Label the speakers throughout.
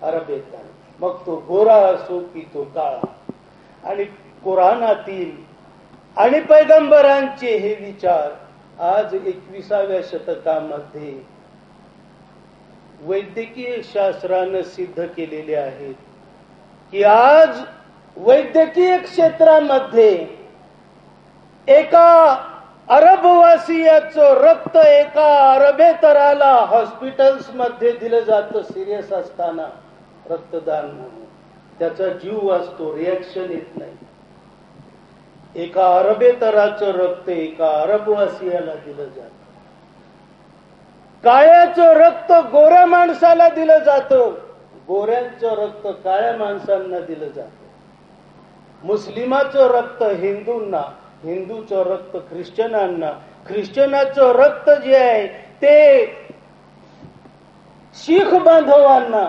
Speaker 1: अरबेतन, मग तो गोरा असो की तो काळा. आणि कुराणातील आणि पैगंबरांचे हे विचार आज 21व्या शतकामध्ये वैद्यकीय शास्त्रानं सिद्ध केलेले आहेत की आज वैद्यकीय क्षेत्रामध्ये एका अरबवासियाचं रक्त एका अरबेतराला हॉस्पिटल्स मध्ये दिलं जातं सिरियस असताना रक्तदान म्हणून. त्याचा जीव वाचतो, रिॲक्शन येत नाही. एका अरबेतराचं रक्त एका अरबवासियाला दिलं जातं. काळ्याचं रक्त गोऱ्या माणसाला दिलं जातं, गोऱ्यांचं रक्त काळ्या माणसांना दिलं जातं. मुस्लिमाचं रक्त हिंदूंना, हिंदूचं रक्त ख्रिश्चनांना, ख्रिश्चनाचं रक्त जे आहे ते शीख बांधवांना.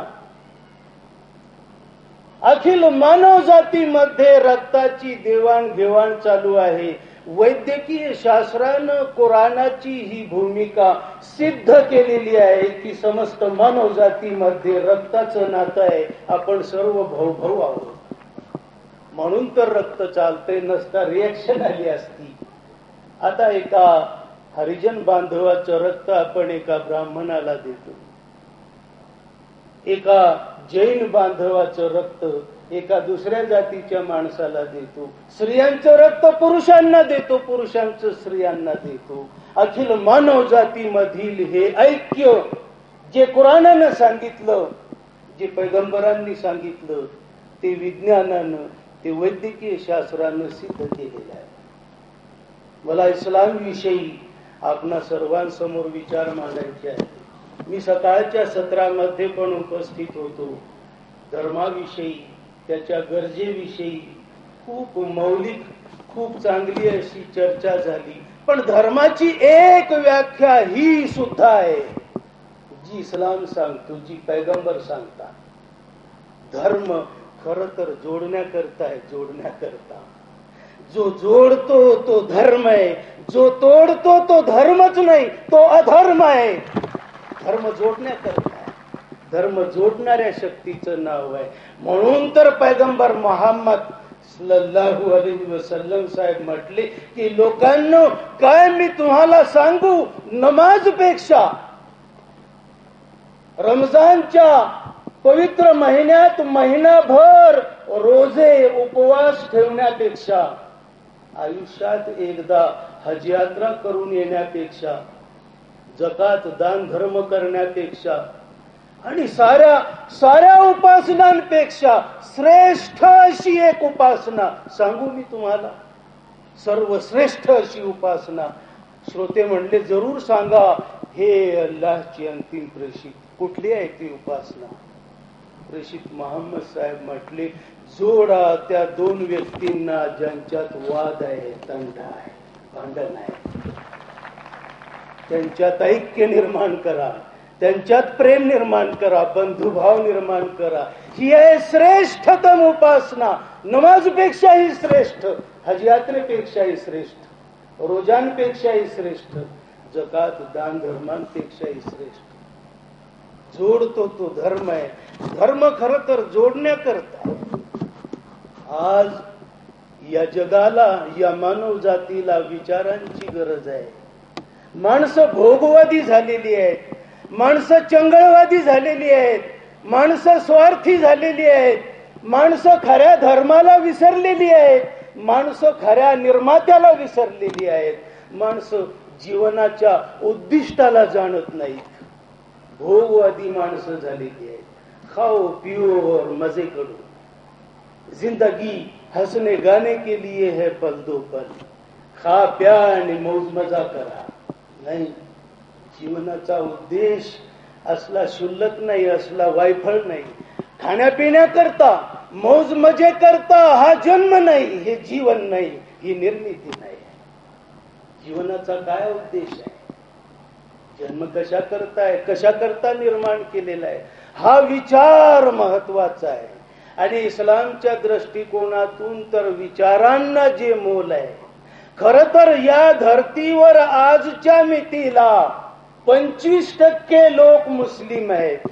Speaker 1: अखिल मानव जातीमध्ये रक्ताची देवाणघेवाण चालू आहे. वैद्यकीय शास्त्रानं कुराणाची ही भूमिका सिद्ध केलेली आहे की समस्त मानव जातीमध्ये रक्ताचं नातं आहे. आपण सर्व भाऊ आहोत, म्हणून तर रक्त चालते, नसता रिॲक्शन आली असती. आता एका हरिजन बांधवाचं रक्त आपण एका ब्राह्मणाला देतो, एका जैन बांधवाचं रक्त एका दुसऱ्या जातीच्या माणसाला देतो, स्त्रियांचं रक्त पुरुषांना देतो, पुरुषांचं स्त्रियांना देतो. अखिल मानव जातीमधील हे ऐक्य जे कुराणानं सांगितलं, जे पैगंबरांनी सांगितलं, ते विज्ञानानं, ते वैद्यकीय शास्त्रानं सिद्ध केलेलं आहे. मला इस्लाम विषयी आपणा सर्वांसमोर विचार मांडायचे आहे. मी सकाळच्या सत्रामध्ये पण उपस्थित होतो. धर्माविषयी, त्याच्या गरजेविषयी खूप मौलिक, खूप चांगली अशी चर्चा झाली. पण धर्माची एक व्याख्या ही सुद्धा आहे जी इस्लाम सांगतो, जी पैगंबर सांगतात. धर्म खर तर जोडण्याकरता आहे, जोडण्याकरता. जो जोडतो तो धर्म आहे, जो तोडतो तो धर्मच नाही, तो अधर्म आहे. धर्म जोडण्याकरता आहे, धर्म जोडणाऱ्या शक्तीचं नाव आहे. म्हणून तर पैगंबर मोहम्मद सल्लल्लाहु अलैहि वसल्लम साहेब म्हटले की लोकांनो, काय मी तुम्हाला सांगू, नमाजपेक्षा रमजानच्या पवित्र महिन्यात महिनाभर रोजे उपवास ठेवण्यापेक्षा, आयुष्यात एकदा हज यात्रा करून येण्यापेक्षा, जकात दान धर्म करण्यापेक्षा आणि साऱ्या उपासनांपेक्षा श्रेष्ठ अशी एक उपासना सांगू मी तुम्हाला, सर्वश्रेष्ठ अशी उपासना. श्रोते म्हणले जरूर सांगा. हे अल्लाहची अंतिम प्रेषित, कुठली आहे ती उपासना? प्रेषित मोहम्मद साहेब म्हटले, जोडा त्या दोन व्यक्तींना ज्यांच्यात वाद आहे, तंटा आहे, भांडण आहे, त्यांच्यात ऐक्य निर्माण करा, त्यांच्यात प्रेम निर्माण करा, बंधुभाव निर्माण करा. ही आहे श्रेष्ठतम उपासना. नमाजपेक्षाही श्रेष्ठ, हज यात्रेपेक्षाही श्रेष्ठ, रोजांपेक्षाही श्रेष्ठ, जकात दान धर्मांपेक्षाही श्रेष्ठ. जोडतो तो धर्म आहे. धर्म खर तर जोडण्याकरता. आज या जगाला, या मानव जातीला विचारांची गरज आहे. माणसं भोगवादी झालेली आहेत, माणसं चंगळवादी झालेली आहेत, माणसं स्वार्थी झालेली आहेत, माणसं खऱ्या धर्माला विसरलेली आहेत, माणसं खऱ्या निर्मात्याला विसरलेली आहेत, माणसं जीवनाच्या उद्दिष्टाला जाणत नाहीत. भोगवादी माणसं झालेली आहेत. खाओ पिओ और मजे करो, जिंदगी हंसने गाने के लिए है पल दो पल, खा प्या आणि मौज मजा करा. नाही, जीवनाचा उद्देश असला शुल्लक नाही, असला वायफळ नाही. खाण्यापिण्याकरता, मौज मजे करता हा जन्म नाही, हे जीवन नाही, ही निर्मिती नाही. जीवनाचा काय उद्देश आहे? जन्म कशा करताय, कशा करता निर्माण केलेला आहे, हा विचार महत्वाचा आहे. आणि इस्लामच्या दृष्टिकोनातून तर विचारांना जे मोल आहे. खर तर या धर्तीवर आजच्या मितीला 25% लोक मुस्लिम आहेत.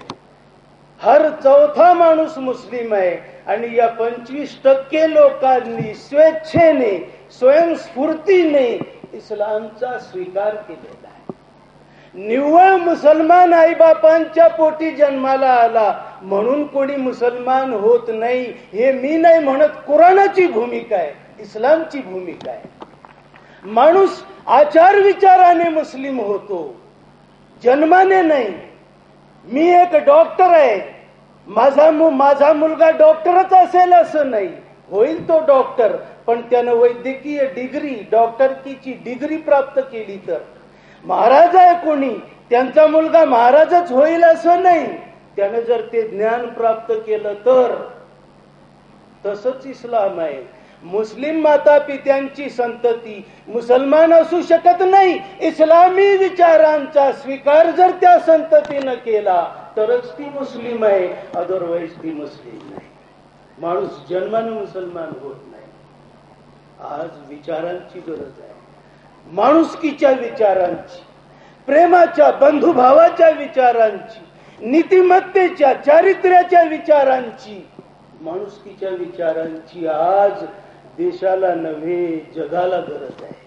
Speaker 1: हर चौथा माणूस मुस्लिम आहे आणि या 25% लोकांनी स्वेच्छेने स्वयंस्फूर्तीने इस्लामचा स्वीकार केलेला आहे. निव्वळ मुसलमान आईबापांच्या पोटी जन्माला आला म्हणून कोणी मुसलमान होत नाही हे मी नाही म्हणत. कुराणाची भूमिका आहे, इस्लामची भूमिका आहे. माणूस आचार विचाराने मुस्लिम होतो, जन्माने नाही. मी एक डॉक्टर आहे, माझा मुलगा डॉक्टरच असेल असं नाही. होईल तो डॉक्टर, पण त्यानं वैद्यकीय डिग्री, डॉक्टरकीची डिग्री प्राप्त केली तर. महाराज आहे कोणी, त्यांचा मुलगा महाराजच होईल असं नाही. त्यानं जर ते ज्ञान प्राप्त केलं तर. तसंच इस्लाम आहे. मुस्लिम माता पित्यांची संतती मुसलमान असू शकत नाही. इस्लामी विचारांचा स्वीकार जर त्या संततीनं केला तरच ती मुस्लिम आहे, अदरवाईज ती मुस्लिम नाही. माणूस जन्मानं मुसलमान होत नाही. आज विचारांची गरज आहे, माणुसकीच्या विचारांची, प्रेमाच्या, बंधुभावाच्या विचारांची, नीतिमत्तेच्या, चारित्र्याच्या विचारांची, माणुसकीच्या विचारांची आज देशाला नव्हे जगाला गरज आहे.